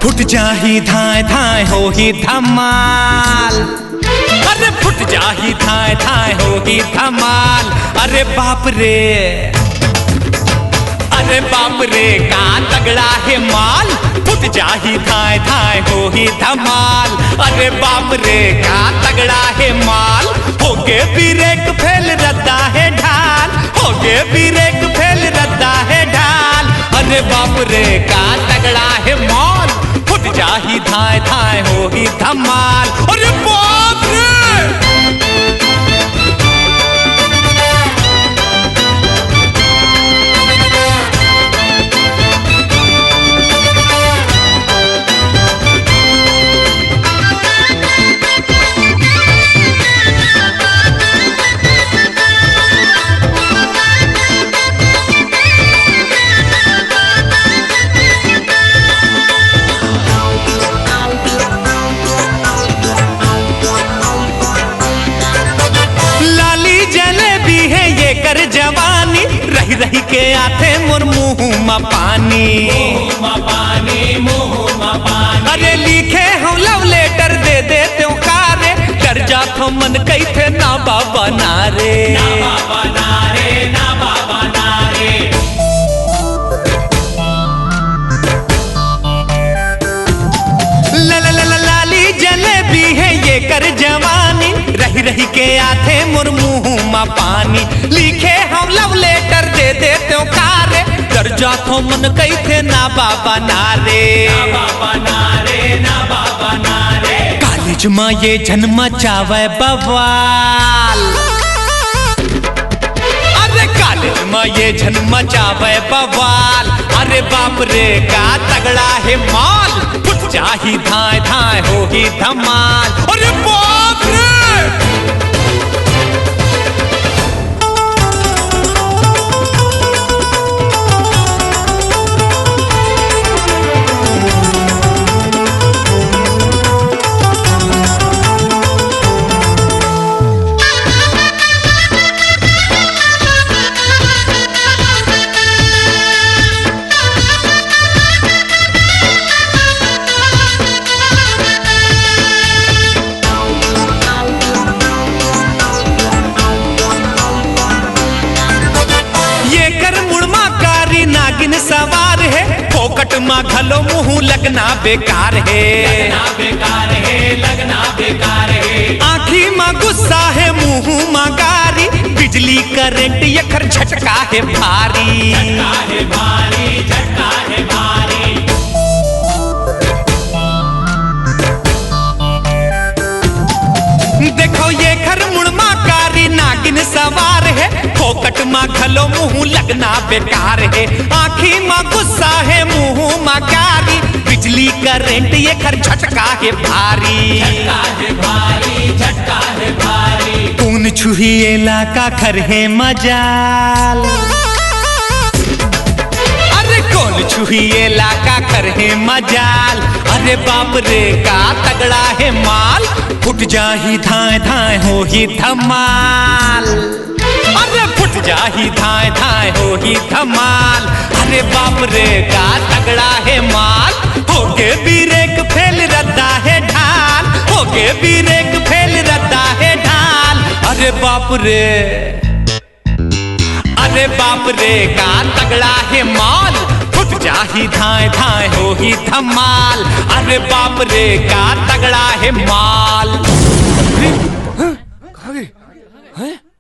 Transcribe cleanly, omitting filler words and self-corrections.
Foot जाही धाय धाय हो ही धमाल। अरे फुट जाही धाय धाय हो ही धमाल। अरे बाप रे, अरे बाप रे का तगड़ा है माल। फुट जाही धाय धाय हो ही धमाल। अरे बाप रे का तगड़ा है माल। होगे ब्रेक फेल रद्दा है ढाल, होगे ब्रेक फेल रद्दा है ढाल। अरे बाप रे का तगड़ा है माल। फुट जाही धाय धाय हो ही धमाल। अरे बाप रे। कर जवानी रही रही के आते मोर मुँह में पानी, अरे लिखे हम लव लेटर दे देते हो कारे। डर जात हो मन कैथे ना बाबा नारे, ना बाबा नारे, ना बाबा नारे। लाली जलेबी है ये कर जवानी रही रही के आते मोर मुँह में पानी। लिखे हम लव लेटर दे देते हो कारे। डर जातो मन कैथे ना बाबा नारे, ना बाबा नारे, ना बाबा नारे। कॉलेज में ये जन्म चावे बवाल, अरे कॉलेज में ये जन्म चावे बवाल। अरे बाप रे का तगड़ा है माल। फुट जाही धाय धाय हो ही धमाल। अरे बाप रे। नागिन सवार है फोकट मा घलो मुँह लगना बेकार है, लगना बेकार है, लगना बेकार है। आँखी मा गुस्सा है मुँह मा गारी। बिजली करंट यखर झटका है भारी, झटका है भारी, झटका है भारी। देखो ये घर मुड़मा कारी नागिन सवार है। फोकट मा घलो मुँह लगना बेकार है। आँखी मा गुस्सा है मुँह मा कारी। बिजली करंट ये घर झटका है भारी, झटका है भारी, झटका है भारी। कौन छुही इलाका खर है मजाल, अरे कौन छुही इलाका खर है मजाल। अरे बाप रे का तगड़ा है माल। फुट जाही धाय धाय हो ही धमाल, अरे फुट जाही धाय धाय हो ही धमाल। अरे बाप रे का तगड़ा है माल। होगे ब्रेक फेल रद्दा है ढाल, होगे ब्रेक फेल रद्दा है ढाल। अरे बाप रे, अरे बाप रे का तगड़ा है माल। फुट जाही धाय धाय हो ही धमाल। अरे बाप रे का तगड़ा है माल।